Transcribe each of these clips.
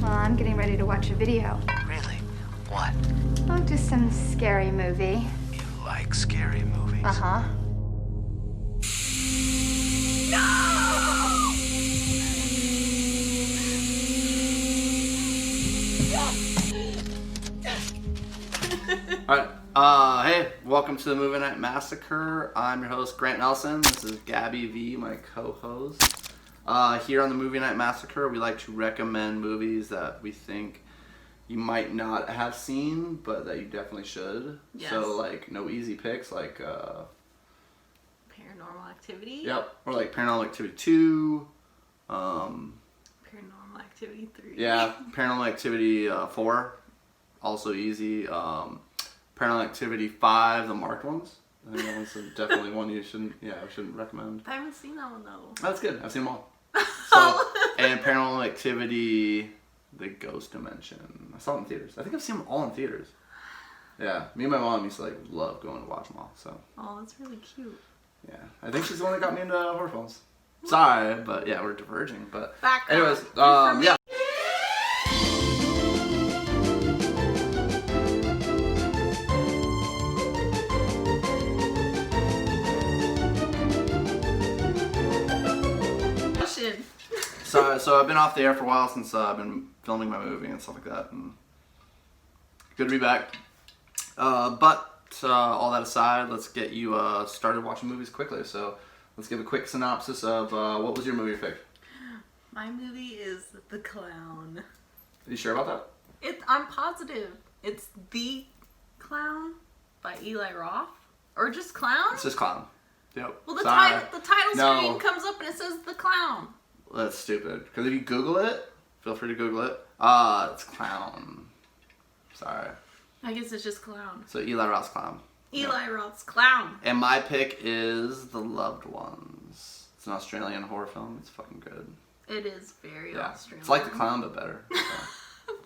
Well, I'm getting ready to watch a video. Really? What? Oh, just some scary movie. You like scary movies? Uh-huh. Alright, hey, welcome to the Movie Night Massacre. I'm your host, Grant Nelson. This is Gabby Vee, my co-host. Here on the Movie Night Massacre, we like to recommend movies that we think you might not have seen, but that you definitely should. Yes. So, like, no easy picks, like, Paranormal Activity? Yep, or like Paranormal Activity 2, Paranormal Activity 3. yeah, Paranormal Activity 4, also easy. Paranormal Activity 5, the marked ones. I think that one's definitely one you shouldn't recommend. I haven't seen that one though. That's good. I've seen them all. So, and Paranormal Activity, The Ghost Dimension. I saw it in theaters. I think I've seen them all in theaters. Yeah, me and my mom used to like love going to watch them all. So. Oh, that's really cute. Yeah, I think she's the one that got me into horror films. Sorry, but yeah, we're diverging. But Background. anyways, yeah. So I've been off the air for a while since I've been filming my movie and stuff like that, and good to be back. But all that aside, let's get you started watching movies quickly. So let's give a quick synopsis of what was your movie pick? My movie is The Clown. Are you sure about that? I'm positive. It's The Clown by Eli Roth. Or just Clown? It's just Clown. Yep. Well, the Sorry. title No. screen comes up and it says The Clown. That's stupid. Because if you Google it, feel free to Google it. It's Clown. Sorry. I guess it's just Clown. So Eli Roth's Clown. Eli Roth's Clown. And my pick is The Loved Ones. It's an Australian horror film. It's fucking good. It is very Yeah. Australian. It's like The Clown, but better. So.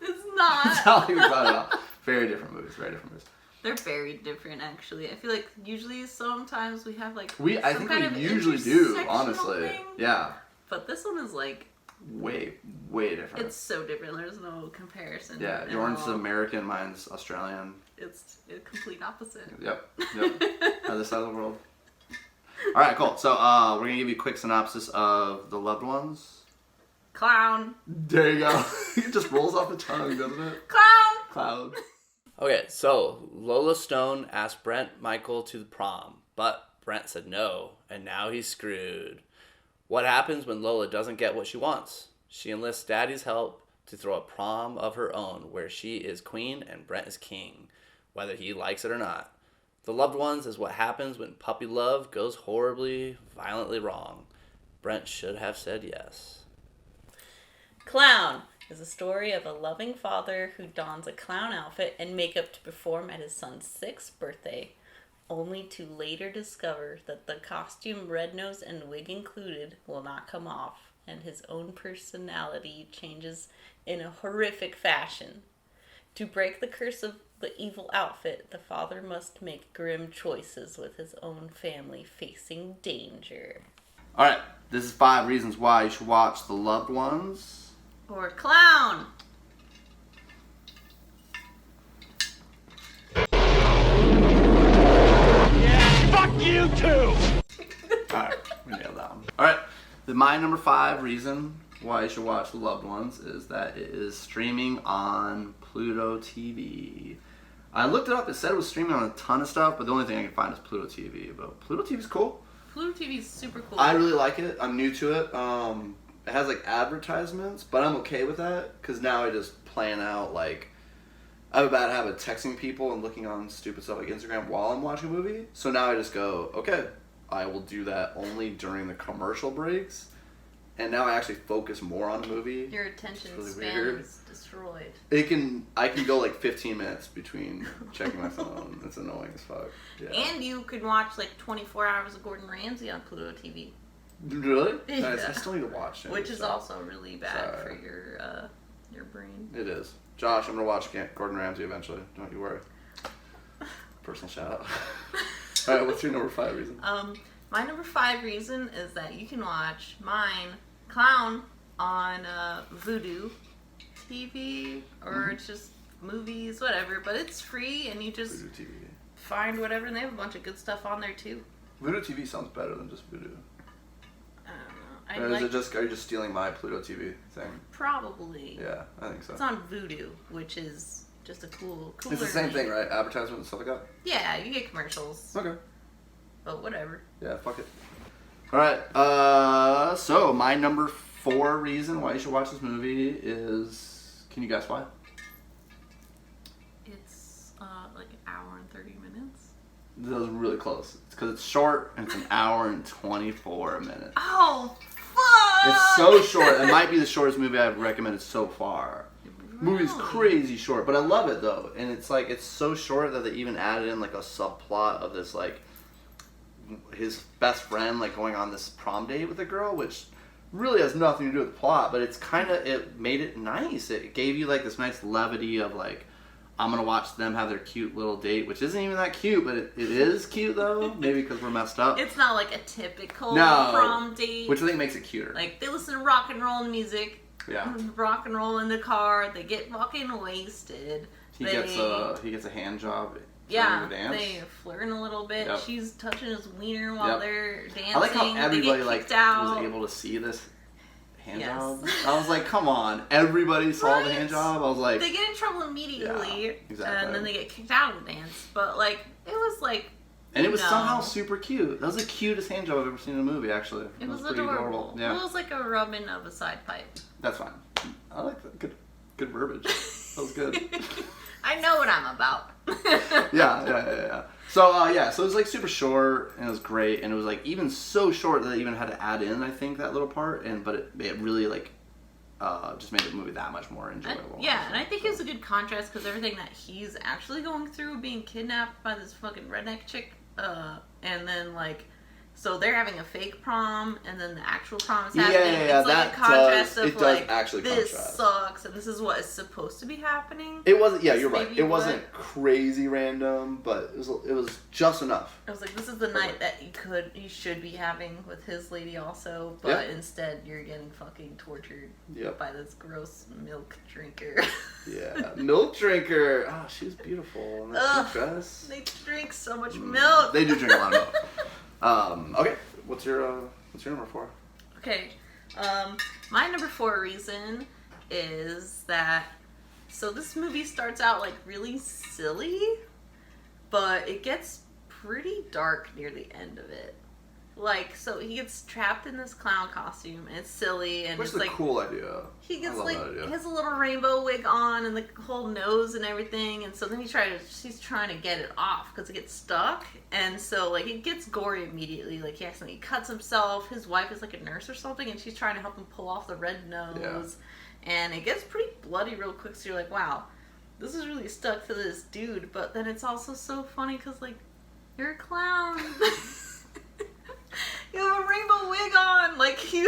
It's not. That's how you thought it out. Very different movies. Very different movies. They're very different, actually. I feel like usually sometimes we have like I some think kind of we usually do, intersectional honestly. thing. Yeah. But this one is like Way different. it's so different. There's no comparison. Yeah, at yours is all. American, mine's Australian. It's a complete opposite. Yep. Other side of the world. All right, cool. So we're gonna give you a quick synopsis of The Loved Ones. Clown. There you go. It just rolls off the tongue, doesn't it? Clown. Okay, so Lola Stone asked Brent Michael to the prom, but Brent said no, and now he's screwed. What happens when Lola doesn't get what she wants? She enlists Daddy's help to throw a prom of her own where she is queen and Brent is king, whether he likes it or not. The Loved Ones is what happens when puppy love goes horribly, violently wrong. Brent should have said yes. Clown is a story of a loving father who dons a clown outfit and makeup to perform at his son's 6th birthday, only to later discover that the costume, red nose, and wig included will not come off, and his own personality changes in a horrific fashion. To break the curse of the evil outfit, the father must make grim choices with his own family facing danger. Alright, this is 5 reasons why you should watch The Loved Ones. Or Clown! Fuck you too! Alright, we nailed that one. Alright, my number 5 reason why you should watch The Loved Ones is that it is streaming on Pluto TV. I looked it up, it said it was streaming on a ton of stuff, but the only thing I can find is Pluto TV. But Pluto TV's cool. Pluto TV is super cool. I really like it. I'm new to it. It has like advertisements, but I'm okay with that because now I just plan out like I have a bad habit of texting people and looking on stupid stuff like Instagram while I'm watching a movie. So now I just go, okay, I will do that only during the commercial breaks. And now I actually focus more on the movie. Your attention really span weird. is destroyed. I can go like 15 minutes between checking my phone. It's annoying as fuck. Yeah. And you could watch like 24 hours of Gordon Ramsay on Pluto TV. Really? Yeah. Nice. I still need to watch it. Which is so. also really bad Sorry. for your brain. It is. Josh, I'm gonna watch Gordon Ramsay eventually. Don't you worry. Personal shout out. All right, what's your number 5 reason? My number 5 reason is that you can watch mine, Clown, on Vudu TV or it's just movies, whatever. But it's free, and you just Vudu TV. find whatever, and they have a bunch of good stuff on there too. Vudu TV sounds better than just Vudu. I don't know. Or are you just stealing my Pluto TV thing? Probably. Yeah, I think so. It's on Vudu, which is just a cooler It's the same name. thing, right? Advertisement and stuff like that? Yeah, you get commercials. Okay. But whatever. Yeah, fuck it. Alright, so my number 4 reason why you should watch this movie is... Can you guess why? It's like an hour and 30 minutes. That was really close. It's because it's short and it's an hour and 24 minutes. Oh, fuck! It's so short. It might be the shortest movie I've recommended so far. Really? Movie's crazy short, but I love it though. And it's like, it's so short that they even added in like a subplot of this like, his best friend like going on this prom date with a girl, which really has nothing to do with the plot, but it's kind of, it made it nice. It gave you like this nice levity of like, I'm gonna watch them have their cute little date, which isn't even that cute, but it is cute though. Maybe because we're messed up. It's not like a typical prom date. Which I think makes it cuter. Like, they listen to rock and roll music. Yeah. Rock and roll in the car. They get fucking wasted. He gets a hand job. Yeah, the dance. they flirting a little bit. Yep. She's touching his wiener while they're dancing. I like how everybody they get kicked out. was able to see this hand Yes. job. I was like, come on, everybody saw the hand job. I was like, They get in trouble immediately, Yeah, exactly. and then they get kicked out of the dance. But like, it was like, and it was somehow super cute. That was the cutest hand job I've ever seen in a movie. Actually, it was pretty adorable. Yeah, It was like a rubbing of a side pipe. that's fine. I like that. Good verbiage. That was good. I know what I'm about. Yeah. So so it was like super short and it was great, and it was like even so short that they even had to add in, I think, that little part, but it really like just made the movie that much more enjoyable. And I think it was a good contrast because everything that he's actually going through, being kidnapped by this fucking redneck chick, and then like, so they're having a fake prom, and then the actual prom is happening. Yeah, it's like that a contrast does, of it does like, actually this contrast. sucks, and this is what is supposed to be happening. It wasn't. Yeah, This you're right. maybe It wasn't crazy random, but it was just enough. I was like, this is the night that you should be having with his lady also, but instead you're getting fucking tortured by this gross milk drinker. Yeah, milk drinker. Oh, she was beautiful in that cute dress. They drink so much milk. They do drink a lot of milk. Okay, what's your number 4? Okay, my number 4 reason is that, so this movie starts out like really silly, but it gets pretty dark near the end of it. Like, so he gets trapped in this clown costume, and it's silly, and Which it's is a like cool idea. he gets I love like, that idea. he has a little rainbow wig on and the whole nose and everything, and so then she's trying to get it off because it gets stuck, and so like it gets gory immediately. Like, he accidentally cuts himself. His wife is like a nurse or something, and she's trying to help him pull off the red nose, and it gets pretty bloody real quick. So you're like, wow, this is really stuck to this dude. But then it's also so funny because like, you're a clown. You have a rainbow wig on. Like, he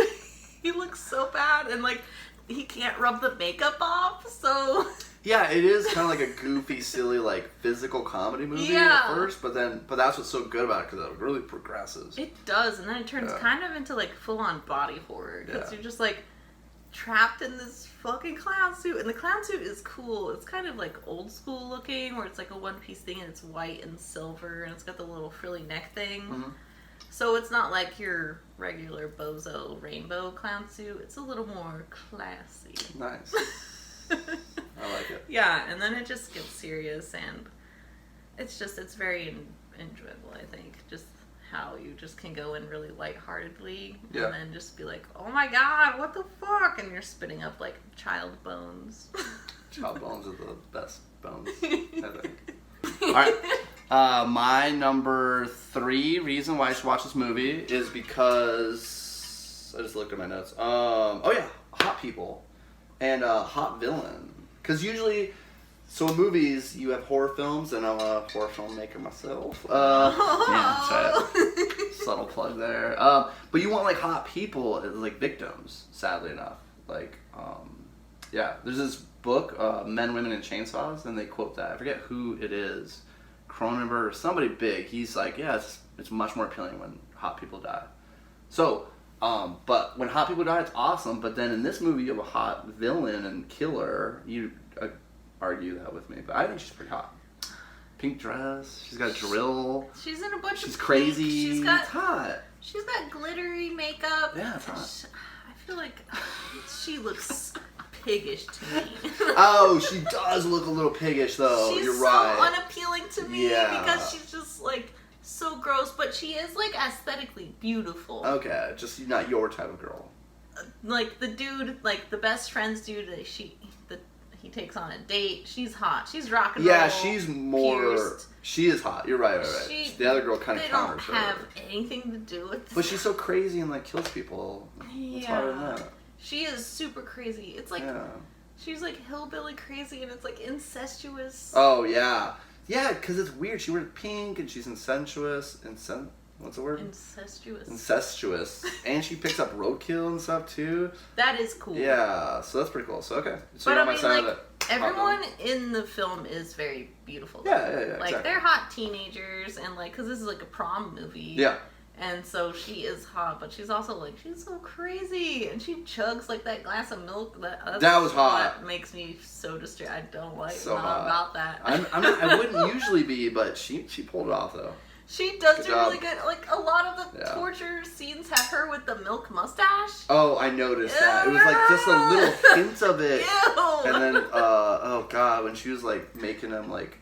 looks so bad, and like, he can't rub the makeup off, so... Yeah, it is kind of like a goofy, silly, like, physical comedy movie at first, but that's what's so good about it, because it really progresses. It does, and then it turns kind of into, like, full-on body horror, because you're just, like, trapped in this fucking clown suit, and the clown suit is cool. It's kind of, like, old-school looking, where it's, like, a one-piece thing, and it's white and silver, and it's got the little frilly neck thing. Mm-hmm. So it's not like your regular bozo rainbow clown suit. It's a little more classy. Nice. I like it. Yeah, and then it just gets serious, and it's very enjoyable, I think. Just how you just can go in really lightheartedly, and then just be like, oh my god, what the fuck? And you're spitting up, like, child bones. Child bones are the best bones, I think. Alright. My number 3 reason why I should watch this movie is because I just looked at my notes. Hot people and hot villain. Because usually, so in movies you have horror films, and I'm a horror filmmaker myself. Subtle plug there. But you want like hot people as like victims. Sadly enough, like there's this book, Men, Women, and Chainsaws, and they quote that. I forget who it is. Cronenberg or somebody big. He's like, it's much more appealing when hot people die. So But when hot people die, it's awesome. But then in this movie, you have a hot villain and killer. You argue that with me, but I think she's pretty hot. Pink dress. She's got a drill. She's in a bunch of She's pink. crazy. She's got it's hot. She's got glittery makeup. Yeah, it's hot. I feel like she looks piggish to me. Oh, she does look a little piggish, though. She's You're so right. unappealing to me because she's just like so gross, but she is like aesthetically beautiful. Okay, just not your type of girl. Like the dude, like the best friend's dude that he takes on a date. She's hot. She's rock and roll. Yeah, she's more. Pierced. She is hot. You're right. The other girl kind of They don't counters her. have anything to do with this. But she's so crazy and like kills people. It's harder than that. She is super crazy. It's like Yeah. she's like hillbilly crazy and it's like incestuous. Oh yeah, yeah. Because it's weird. She wears pink and she's incestuous. What's the word? Incestuous. Incestuous. And she picks up roadkill and stuff too. That is cool. Yeah. So that's pretty cool. So okay. So But you're I on my mean, side like, of it. everyone in the film is very beautiful. Yeah. Like, exactly. they're hot teenagers, and, like, because this is, like, a prom movie. Yeah. And so she is hot, but she's also, like, she's so crazy. And she chugs, like, that glass of milk. That was hot. That makes me so distracted. I don't like So not hot. about that. I wouldn't usually be, but she pulled it off, though. She does Good do job. really good. Like, a lot of the torture scenes have her with the milk mustache. Oh, I noticed that. It was, like, just a little hint of it. Ew! And then, oh, God, when she was, like, making him, like,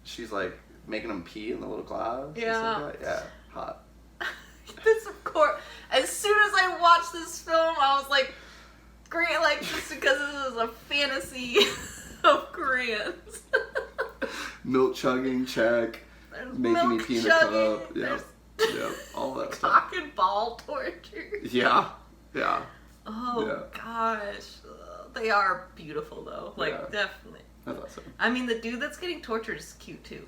she's, like, making him pee in the little glass. Yeah. Like that. Yeah, hot. This, of course, as soon as I watched this film, I was like, Grant, like, just because this is a fantasy of Grant's. Milk chugging, check. Making me pee in the cup. Yeah. Yeah. All that stuff. Cock and ball torture. Yeah. Yeah. Oh, Yeah. gosh. They are beautiful, though. Like, Yeah. definitely. I thought so. I mean, the dude that's getting tortured is cute, too.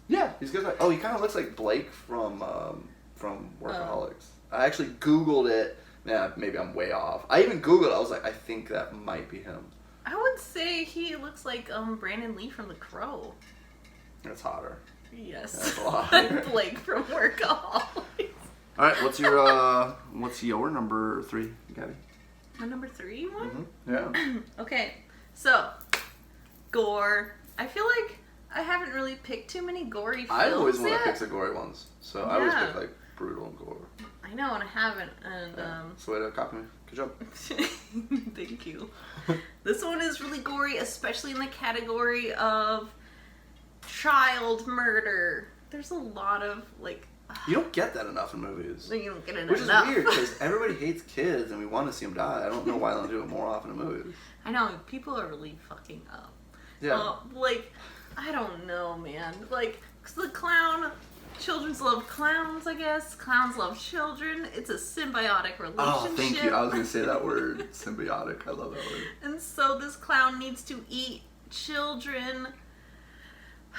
Yeah, he's good. Oh, he kind of looks like Blake from Workaholics. I actually Googled it. Yeah, maybe I'm way off. I even Googled it. I was like, I think that might be him. I would say he looks like Brandon Lee from The Crow. That's hotter. Yes. That's a lot. And Blake from Workaholics. All right, what's your number 3, Gabby? My number 3 one? Mm-hmm. Yeah. Okay, so gore. I feel like I haven't really picked too many gory films I always want to yet. pick the gory ones, so I always Yeah. pick like brutal and gore. I know, and I haven't. And So way to copy me. Good job. thank you. This one is really gory, especially in the category of child murder. There's a lot of like. You don't get that enough in movies. You don't get it Which enough. is weird because everybody hates kids and we want to see them die. I don't know why they don't do it more often in movies. I know, people are really fucking up. Yeah. Like, I don't know, man. Like, 'cause the clown, children love clowns, I guess. Clowns love children. It's a symbiotic relationship. Oh, thank you. I was going to say that word. Symbiotic. I love that word. And so this clown needs to eat children.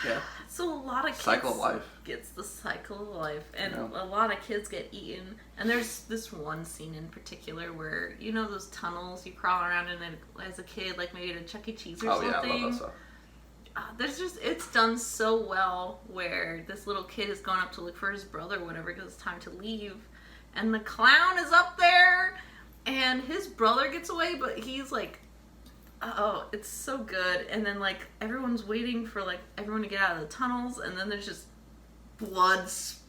Yeah. So a lot of kids Cycle of life. gets the cycle of life, and Yeah. a lot of kids get eaten. And there's this one scene in particular where, you know, those tunnels you crawl around in as a kid, like maybe at a Chuck E. Cheese or Oh, something. yeah. I love that stuff. It's done so well where this little kid is going up to look for his brother or whatever because it's time to leave, and the clown is up there, and his brother gets away, but he's like, oh, it's so good. And then like everyone's waiting for like everyone to get out of the tunnels, and then there's just blood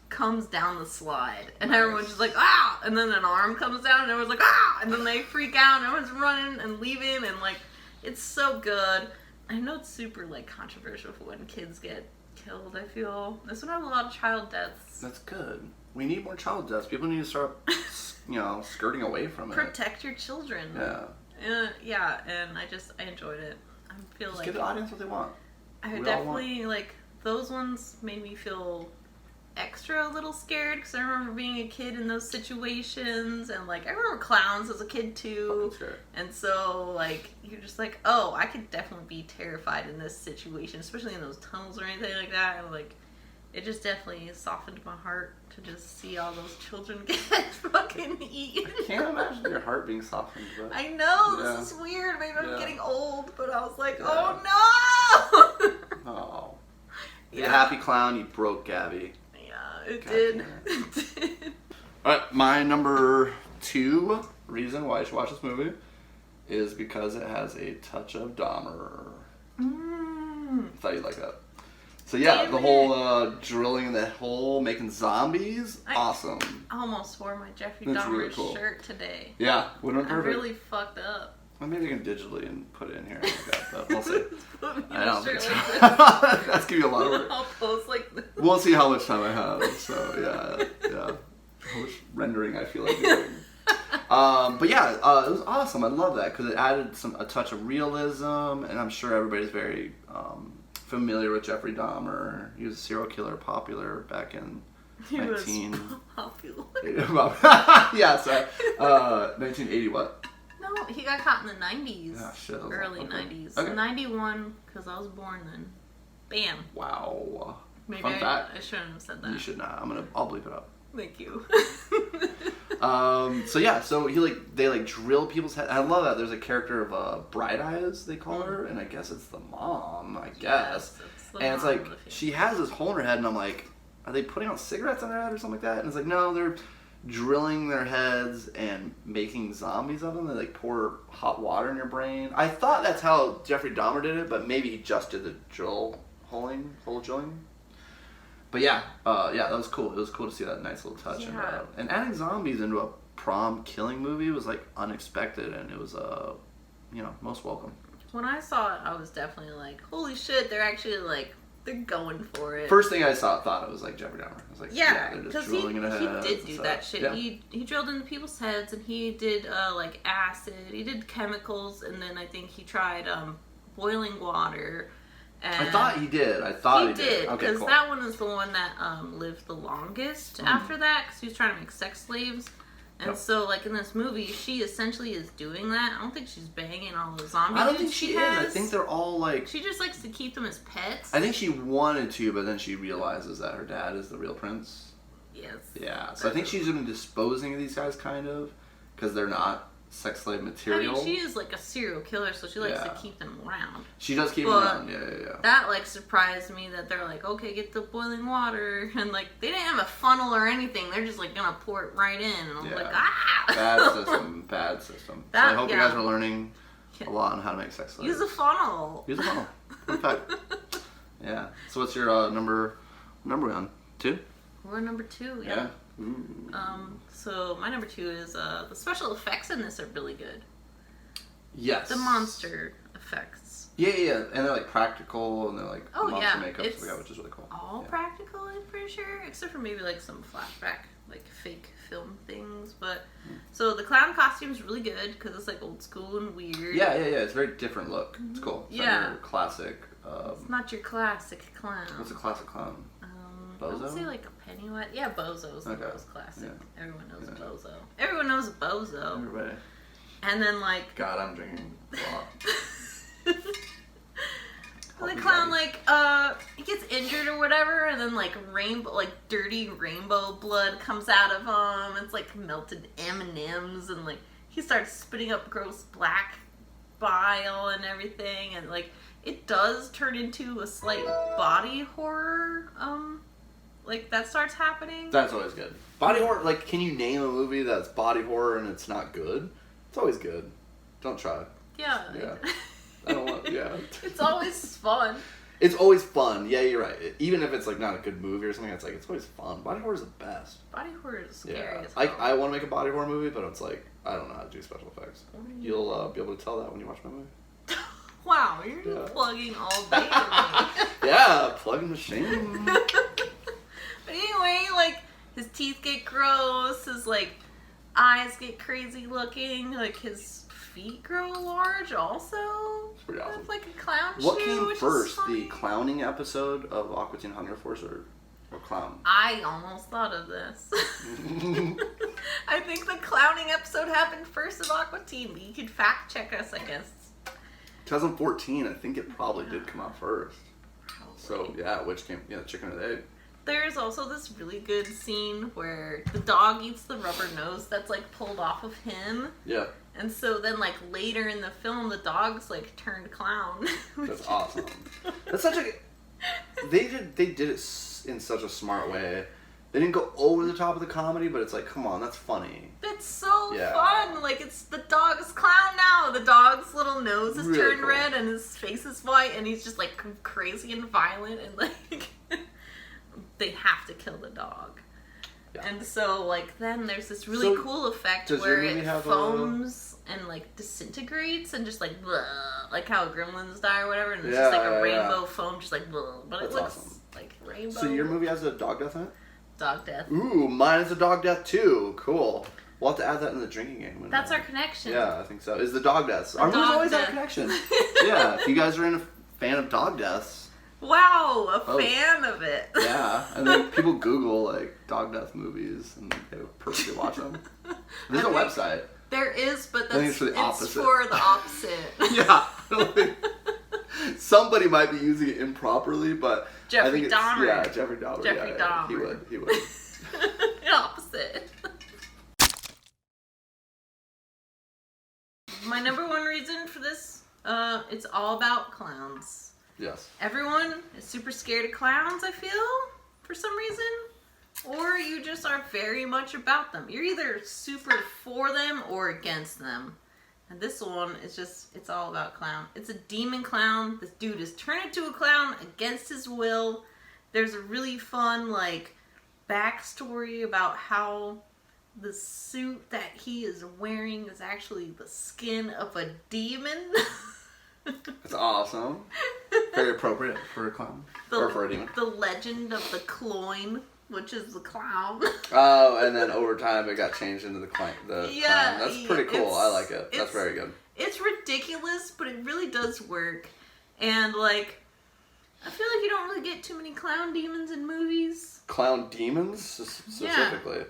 comes down the slide, and Nice. everyone's just like, ah, and then an arm comes down, and everyone's like, ah, and then they freak out, and everyone's running and leaving, and like it's so good. I know it's super like controversial for when kids get killed. I feel this one has a lot of child deaths. That's good. We need more child deaths. People need to start, skirting away from it. Protect your children. Yeah. Yeah, and I enjoyed it. I feel Just like give the audience what they want. I We all definitely like those ones made me feel extra a little scared because I remember being a kid in those situations, and like I remember clowns as a kid too. Fucking scared. And so like you're just like, oh, I could definitely be terrified in this situation, especially in those tunnels or anything like that. And like it just definitely softened my heart to just see all those children get fucking eaten. Can't imagine your heart being softened. But I know, Yeah. this is weird. Maybe I'm Yeah. getting old, but I was like, Yeah. oh no! Oh. The Yeah. happy clown, you broke Gabby. Yeah, it God did. damn It did. Alright, my number 2 reason why you should watch this movie is because it has a touch of Dahmer. I thought you'd like that. So yeah, the whole drilling in the hole, making zombies, awesome. I almost wore my Jeffrey That's Dahmer really cool. shirt today. Yeah, would have I been perfect. really fucked up. Well, maybe you can digitally and put it in here. Like that, but we'll see. Put me in I a don't shirt think like so. this. That's gonna be a lot of work. I'll post like this. We'll see how much time I have. So yeah. How much rendering I feel like doing. But yeah, it was awesome. I love that because it added a touch of realism, and I'm sure everybody's very familiar with Jeffrey Dahmer. He was a serial killer, popular back in He 19. was popular. Yeah, so 1980 what? No, he got caught in the 90s. Yeah, shit. that was- Early okay. 90s. Okay. 91, because I was born then. Bam. Wow. Maybe Fun fact. I shouldn't have said that. You should not. I'll bleep it up. Thank you. So yeah, so they drill people's heads. I love that. There's a character of Bright Eyes, they call her, and I guess it's the mom. I guess, Yes, it's the and it's mom like of the she has this hole in her head, and I'm like, are they putting out cigarettes on her head or something like that? And it's like, no, they're drilling their heads and making zombies of them. They like pour hot water in your brain. I thought that's how Jeffrey Dahmer did it, but maybe he just did the hole drilling. But yeah, that was cool. It was cool to see that nice little touch. Yeah. And adding zombies into a prom killing movie was like unexpected, and it was most welcome. When I saw it, I was definitely like, holy shit, they're actually like, they're going for it. First thing I thought it was like Jeffrey Dahmer. I was like, Yeah, they're because just drilling in a head. he did do that shit. Yeah. He drilled into people's heads, and he did like acid. He did chemicals, and then I think he tried boiling water. And I thought he did. He did. Okay, Because cool. that one is the one that lived the longest after that, because he was trying to make sex slaves. And Yep. so, like, in this movie, she essentially is doing that. I don't think she's banging all the zombies. I don't think she is. I has. think they're all like. She just likes to keep them as pets. I think she wanted to, but then she realizes that her dad is the real prince. Yes. Yeah, so I think she's been disposing of these guys kind of, because they're not sex slave I material. mean, she is like a serial killer, so she likes Yeah. to keep them around. She does keep them But around. Yeah. That like surprised me that they're like, okay, get the boiling water, and like they didn't have a funnel or anything. They're just like gonna pour it right in, and I'm Yeah. like, ah. Bad system. That- so I hope you yeah. guys are learning a lot on how to make sex slaves. Use a funnel. Use a funnel. In fact. Yeah. So what's your number one? 2? We're number 2. Yeah. Ooh. So my number 2 is the special effects in this are really good. Yes. The monster effects. Yeah. And they're like practical, and they're like Oh, monster yeah. makeup, It's which is really cool. All Yeah. practical, I'm pretty sure, except for maybe like some flashback, like fake film things. But so the clown costume is really good because it's like old school and weird. Yeah. It's a very different look. It's cool. It's Yeah. not your classic. It's not your classic clown. What's a classic clown? I would Bozo? say like a Pennywise. Yeah, Bozo's the Okay. most classic. Yeah. Everyone knows Yeah. Bozo. Everyone knows Bozo. Everybody. And then like God, I'm drinking a lot. the clown like he gets injured or whatever, and then like dirty rainbow blood comes out of him. It's like melted M&Ms, and like he starts spitting up gross black bile and everything, and like it does turn into a slight body horror like that starts happening. That's always good. Body horror, like, can you name a movie that's body horror and it's not good? It's always good. Don't try. Yeah. I don't want, It's always fun. It's always fun. Yeah, you're right. Even if it's, like, not a good movie or something, it's always fun. Body horror is the best. Body horror is scary Yeah. as hell. I want to make a body horror movie, but it's like, I don't know how to do special effects. You'll be able to tell that when you watch my movie. Wow, you're Yeah. plugging all day to me. Yeah, plug in the machine. But anyway, like, his teeth get gross, his, like, eyes get crazy looking, like, his feet grow large also. It's pretty awesome. With, like, a clown What shoe, came which is first, funny. the clowning episode of Aqua Teen Hunger Force or clown? I almost thought of this. I think the clowning episode happened first of Aqua Teen, but you could fact check us, I guess. 2014, I think it probably did come out first. Probably. So, yeah, which came, the chicken or the egg. There's also this really good scene where the dog eats the rubber nose that's, like, pulled off of him. Yeah, And so then, like, later in the film, the dog's, like, turned clown. that's awesome. That's such a... They did it in such a smart way. They didn't go over the top of the comedy, but it's like, come on, that's funny. It's so Yeah. fun. Like, it's the dog's clown now. The dog's little nose is Really turned cool. red and his face is white and he's just like crazy and violent and like they have to kill the dog. Yeah. And so like then there's this really So, cool effect does your where movie it have foams and like disintegrates and just like blah, like how gremlins die or whatever, and it's Yeah, just like a yeah, rainbow foam just like blah, but That's it looks awesome. like rainbow. So your movie has a dog death in it? Dog death. Ooh, mine is a dog death too. Cool. We'll have to add that in the drinking game. That's our connection. Yeah, I think so. Is the dog deaths. Our movies dog always have a death. connection. Yeah, if you guys are a fan of dog deaths, Wow, a Oh. fan of it. yeah. And then people Google like dog death movies and they would perfectly watch them. There's a think- website. There is, but I think that's it's for the opposite. for the opposite. Yeah. I don't think- somebody might be using it improperly, but I Jeffrey think it's, Dahmer. Yeah, Jeffrey Dahmer. Jeffrey yeah, He Dahmer. would. He would. The opposite. My number one reason for this, it's all about clowns. Yes. Everyone is super scared of clowns, I feel, for some reason. Or you just are very much about them. You're either super for them or against them. And this one is just, it's all about clown. It's a demon clown. This dude is turned into a clown against his will. There's a really fun, like, backstory about how the suit that he is wearing is actually the skin of a demon. It's awesome. Very appropriate for a clown. or for a demon. The legend of the clown, which is the clown. Oh, and then over time it got changed into the clown. Yeah, That's pretty cool. it's- I like it. That's it's- very good. It's ridiculous, but it really does work. And, like, I feel like you don't really get too many clown demons in movies. Clown demons specifically.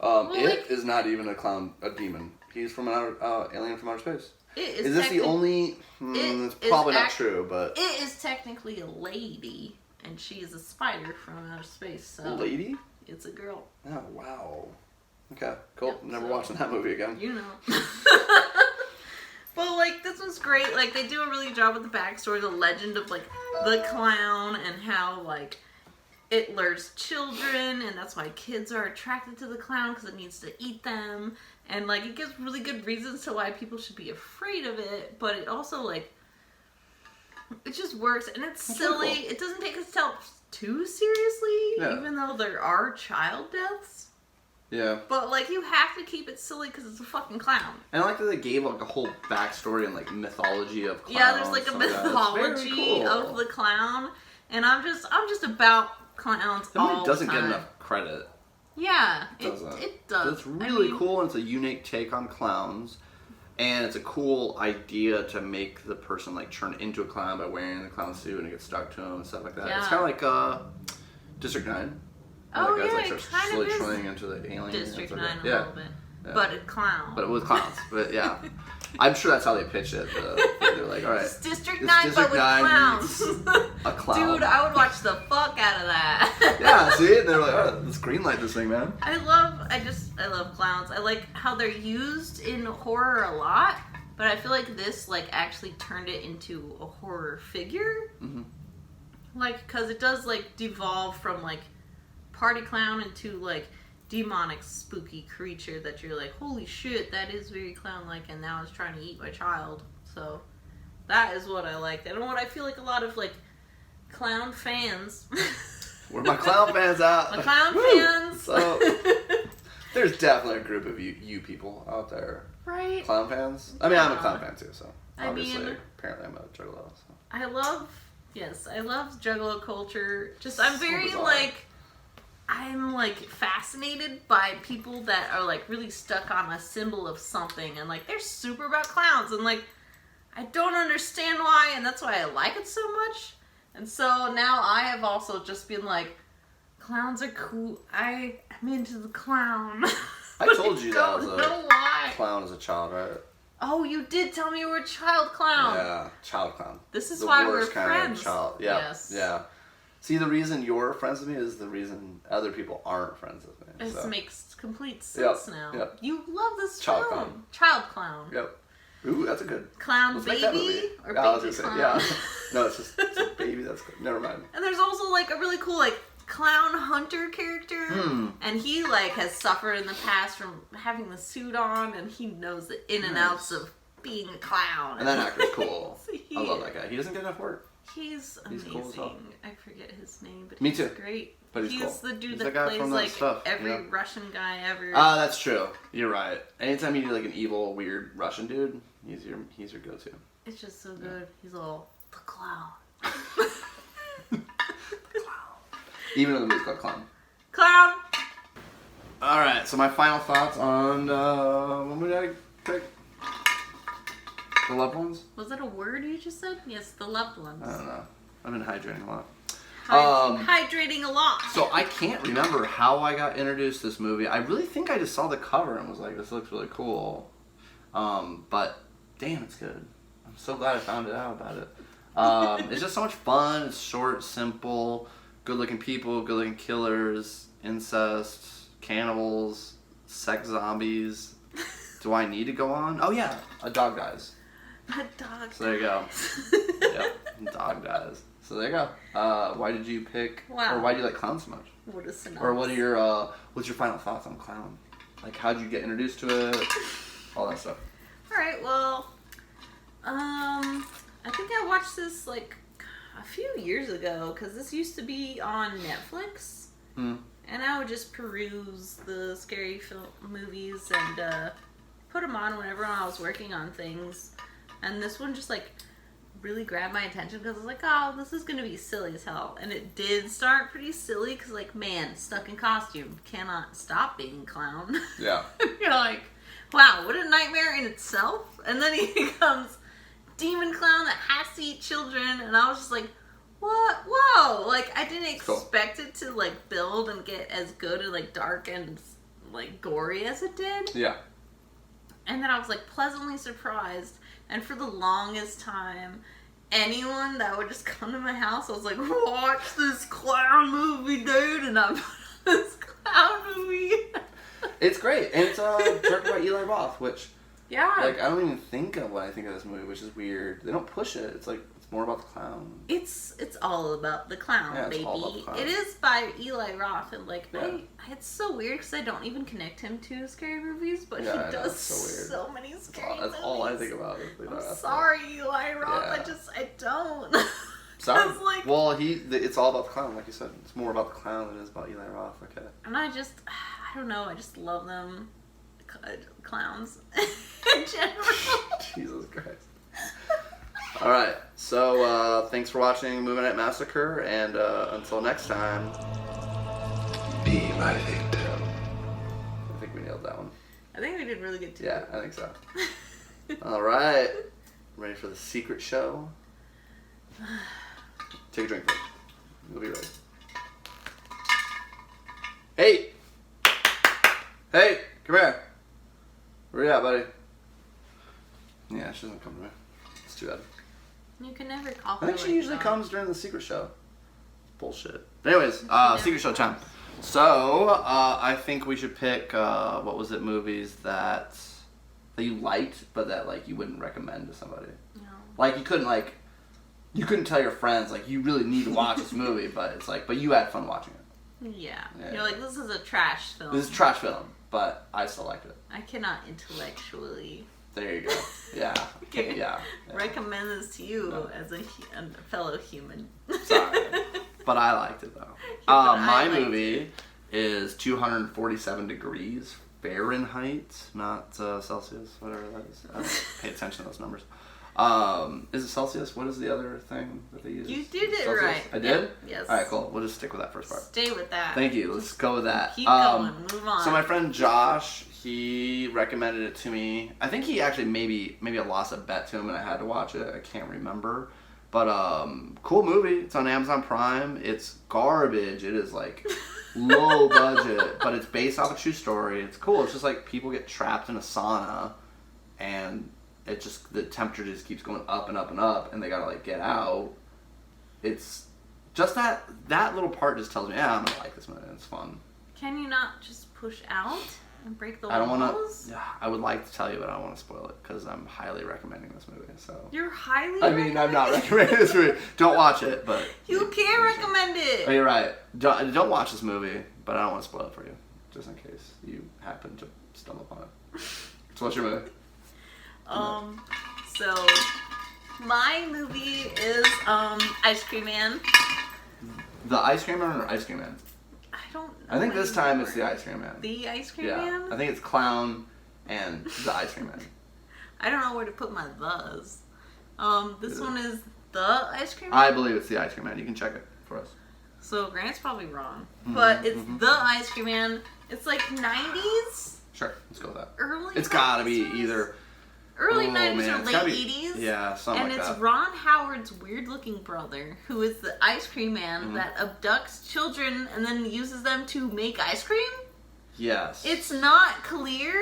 It like- is not even a demon. He's from an alien from outer space. It Is this the only? It's probably not true, but It is technically a lady, and she is a spider from outer space, so lady. it's a girl. Oh wow. Okay, cool. Yep, Never so- watching that movie again. You know. But, like, this one's great. Like, they do a really good job with the backstory, the legend of, like, the clown and how, like, it lures children, and that's why kids are attracted to the clown, because it needs to eat them. And, like, it gives really good reasons to why people should be afraid of it, but it also, like, it just works, and it's That's silly. really cool. It doesn't take itself too seriously, Yeah. even though there are child deaths. Yeah. But, like, you have to keep it silly because it's a fucking clown. And I like that they gave like a whole backstory and like mythology of clowns. Yeah, there's like a stuff like that. It's very mythology cool. of the clown, and I'm just about clowns The all movie doesn't the get time. enough credit. Yeah, Doesn't. it does. It's really I mean, cool, and it's a unique take on clowns. And it's a cool idea to make the person like turn into a clown by wearing the clown suit and it gets stuck to him and stuff like that. Yeah. It's kind of like District 9. Oh, Like, guys, yeah, like, it starts kind of slowly is turning into the alien. District and 9 stuff a like that. little bit, Yeah. but a clown. But with clowns. But yeah. I'm sure that's how they pitch it. They're like, all right. It's District It's 9, District but with 9 clowns. meets a clown. Dude, I would watch the fuck out of that. Yeah, see? And they're like, all right, let's greenlight this thing, man. I love clowns. I like how they're used in horror a lot, but I feel like this like actually turned it into a horror figure. Mhm. Like, cause it does like devolve from like party clown into like demonic spooky creature that you're like, holy shit, that is very clown-like, and now it's trying to eat my child. So that is what I liked. And what I feel like a lot of like clown fans. Where my clown fans at? My clown Woo! fans. So, there's definitely a group of you people out there. Right. Clown fans? I mean, I'm a clown fan too, so. I Obviously, mean- apparently I'm a juggalo, so. I love Juggalo culture. Just, I'm So very, bizarre. I'm, fascinated by people that are, really stuck on a symbol of something, and, they're super about clowns, and, I don't understand why, and that's why I like it so much. And so now I have also just been clowns are cool. I'm into the clown. I told you that I I was don't a know why. clown as a child, right? Oh, you did tell me you were a child clown. Yeah, child clown. This is The why we're worst kind of friends. child. Yeah, Yes. yeah. See, the reason you're friends with me is the reason other people aren't friends with me. This so. makes complete sense Yep, now. yep. You love this Child film. clown. Child clown. Yep. Ooh, that's a good. Clown Let's make that baby movie. or Yeah, I was baby gonna clown. say, yeah. No, it's a baby. That's good. Never mind. And there's also a really cool clown hunter character, and he like has suffered in the past from having the suit on, and he knows the in and outs of being a clown. And that actor's cool. I love that guy. He doesn't get enough work. He's amazing. Cool as hell. I forget his name, but Me he's too. great. But he's cool. The dude He's that the guy plays from that like stuff, every you know? Russian guy ever. Ah, that's true. You're right. Anytime you do like an evil, weird Russian dude, he's your go-to. It's just so good. He's all the clown. Even in the movie called Clown. Clown. All right. So my final thoughts on when we gotta pick the loved ones. Was that a word you just said? Yes, the loved ones. I don't know. I've been hydrating a lot. Hydrating a lot. So I can't remember how I got introduced to this movie. I really think I just saw the cover and was like, this looks really cool. But damn, it's good. I'm so glad I found out about it. It's just so much fun. It's short, simple, good-looking people, good-looking killers, incest, cannibals, sex zombies. Do I need to go on? Oh yeah, a dog dies. A dog. So there you go. Yep, dog dies. So there you go. Why did you pick? Wow. Or why do you like clown so much? What a synopsis. Or what are your what's your final thoughts on clown? Like, how'd you get introduced to it? All that stuff. All right. Well, I think I watched this like a few years ago because this used to be on Netflix, and I would just peruse the scary movies and put them on whenever I was working on things, and this one just like really grabbed my attention because I was like, oh, this is gonna be silly as hell. And it did start pretty silly because like, man, stuck in costume, cannot stop being a clown. Yeah. You're like, wow, what a nightmare in itself. And then he becomes demon clown that has to eat children, and I was just like, what? Whoa. Like, I didn't expect it to like build and get as good and like dark and like gory as it did. Yeah. And then I was like pleasantly surprised. And for the longest time, anyone that would just come to my house, I was like, watch this clown movie, dude. And I put on this clown movie. It's great. And it's directed by Eli Roth, which, Yeah. like, I don't even think of when I think of this movie, which is weird. They don't push it. It's like, it's more about the clown. It's all about the clown, Yeah, it's baby. all about the clown. It is by Eli Roth, and like, Yeah. it's so weird because I don't even connect him to scary movies, but Yeah, I he know, does it's so weird. so many scary movies. That's all I think about. Is Eli I'm Roth. sorry, Eli Roth. Yeah. I don't. Sorry. It's like, Well, it's all about the clown, like you said. It's more about the clown than it is about Eli Roth. Okay. and I don't know. I just love them, clowns in general. Jesus Christ. All right. So thanks for watching Movie Night Massacre, and until next time. Be my victim. I think we nailed that one. I think we did really good too. Yeah, I think so. All right. Ready for the secret show? Take a drink first. We'll be ready. Hey! Hey! Come here. Where you at, buddy? Yeah, she doesn't come to me. It's too bad. You can never call her. I think she like usually that. comes during the secret show. Bullshit. But anyways, secret show time. So, I think we should pick, what was it, movies that you liked, but that, like, you wouldn't recommend to somebody. No. Like, you couldn't tell your friends, like, you really need to watch this movie, but it's like, but you had fun watching it. Yeah. Yeah. You're like, this is a trash film. This is a trash film, but I still liked it. I cannot intellectually There you go. Yeah. Yeah. recommend this to you No. as a fellow human. Sorry. But I liked it, though. but I My liked movie is 247 degrees Fahrenheit, not Celsius, whatever that is. I don't pay attention to those numbers. Is it Celsius? What is the other thing that they use? You did it Celsius? right. I did? Yep. Yes. Alright, cool. We'll just stick with that first part. Stay with that. Thank you. Let's go with that. Keep going. Move on. So my friend Josh, he recommended it to me. I think he actually maybe I lost a bet to him and I had to watch it. I can't remember. But cool movie. It's on Amazon Prime. It's garbage. It is like low budget, but it's based off a true story. It's cool. It's just like people get trapped in a sauna and it just, the temperature just keeps going up and up and up and they gotta like get out. It's just that little part just tells me, yeah, I'm gonna like this movie. It's fun. Can you not just push out? And break the I don't want walls? to. Yeah, I would like to tell you, but I don't want to spoil it because I'm highly recommending this movie. So. You're highly I'm not recommending this movie. Don't watch it, but. You can't recommend it. Oh, you're right. Don't watch this movie, but I don't want to spoil it for you, just in case you happen to stumble upon it. So what's your movie? So my movie is Ice Cream Man. The Ice Cream Man or Ice Cream Man? I don't know. I think this time it's the Ice Cream Man. The Ice Cream Yeah, Man? I think it's Clown and the Ice Cream Man. I don't know where to put my thes. This one is the Ice Cream Man? I believe it's the Ice Cream Man. You can check it for us. So Grant's probably wrong. But it's the Ice Cream Man. It's like 90s? Sure, let's go with that. Early It's gotta be 90s? either... Early Oh, 90s man, or it's late gotta be- 80s. Yeah, something And like it's that. Ron Howard's weird-looking brother, who is the ice cream man Mm-hmm. that abducts children and then uses them to make ice cream. Yes. It's not clear.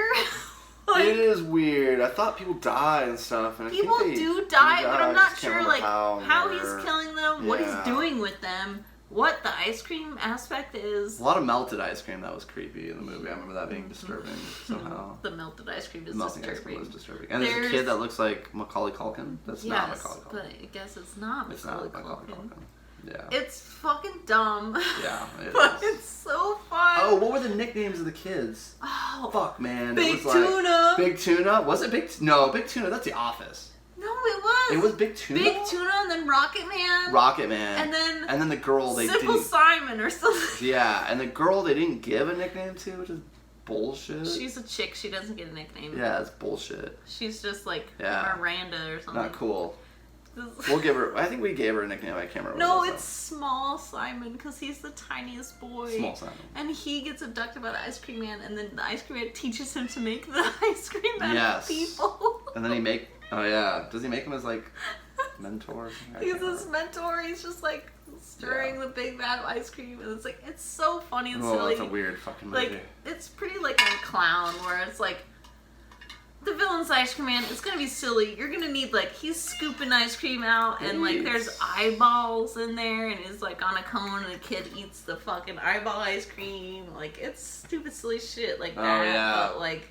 Like, it is weird. I thought people die and stuff. And people I think they do die, but I'm I not just can't sure remember like how he's or- killing them, what he's Yeah. doing with them, what the ice cream aspect is. A lot of melted ice cream that was creepy in the movie. I remember that being disturbing somehow. The melted ice cream is Melting ice cream disturbing. was disturbing. And there's a kid that looks like Macaulay Culkin. That's not Macaulay Culkin. but I guess it's not It's Macaulay not Macaulay Culkin. Culkin. Yeah. It's fucking dumb. Yeah, it But is. it's so fun. Oh, what were the nicknames of the kids? Oh, Fuck, man. Big it was like, Tuna. Big Tuna? Was it Big... No, Big Tuna. That's The Office. No, it was. It was Big Tuna? Big Tuna and then Rocket Man. Rocket Man. And then the girl they Simple didn't... Simon or something. Yeah, and the girl they didn't give a nickname to, which is bullshit. She's a chick. She doesn't get a nickname. Yeah, it's bullshit. She's just like Yeah. Miranda or something. Not cool. We'll give her... I think we gave her a nickname. I can't remember No, what it was, it's Small Simon because he's the tiniest boy. though. Small Simon. And he gets abducted by the ice cream man, and then the ice cream man teaches him to make the ice cream out Yes. of people. And then he make... Oh, yeah. Does he make him as, like, mentor? I He's can't his remember. mentor. He's just like stirring Yeah. the big vat of ice cream, and it's like it's so funny and Oh, silly. that's a weird fucking movie. Like it's pretty like a clown where it's like the villain's ice cream man. It's gonna be silly. You're gonna need like he's scooping ice cream out, and like there's eyeballs in there, and it's like on a cone, and the kid eats the fucking eyeball ice cream. Like it's stupid silly shit like that. Oh, yeah. But like,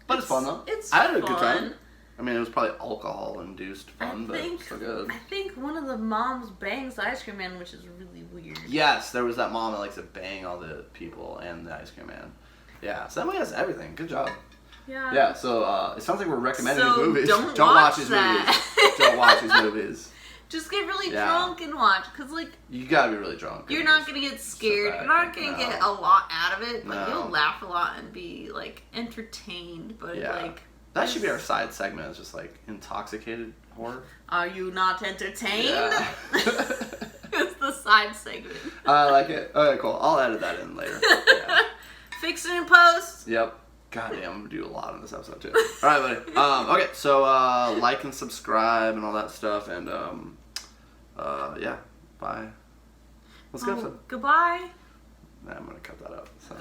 But it's fun, though. It's I had a good fun. time. I mean, it was probably alcohol-induced fun, but it's so good. I think one of the moms bangs the ice cream man, which is really weird. Yes, there was that mom that likes to bang all the people and the ice cream man. Yeah, so that movie has everything. Good job. Yeah. Yeah, so it sounds like we're recommending So these movies. don't watch watch these that. movies. Don't watch these movies. Just get really Yeah. drunk and watch, cause like You gotta be really drunk. you're not gonna get scared. back You're not and- gonna no. get a lot out of it, but No. you'll laugh a lot and be like entertained. But Yeah. like, That should be our side segment. It's just like intoxicated horror. are you not entertained? Yeah. It's the side segment. I like it. Okay, cool. I'll edit that in later. Yeah. Fix it in post. Yep. God damn, I'm gonna do a lot on this episode too. All right, buddy. Okay, so like and subscribe and all that stuff, and yeah, bye. Let's go. Goodbye. Nah, I'm gonna cut that out. So.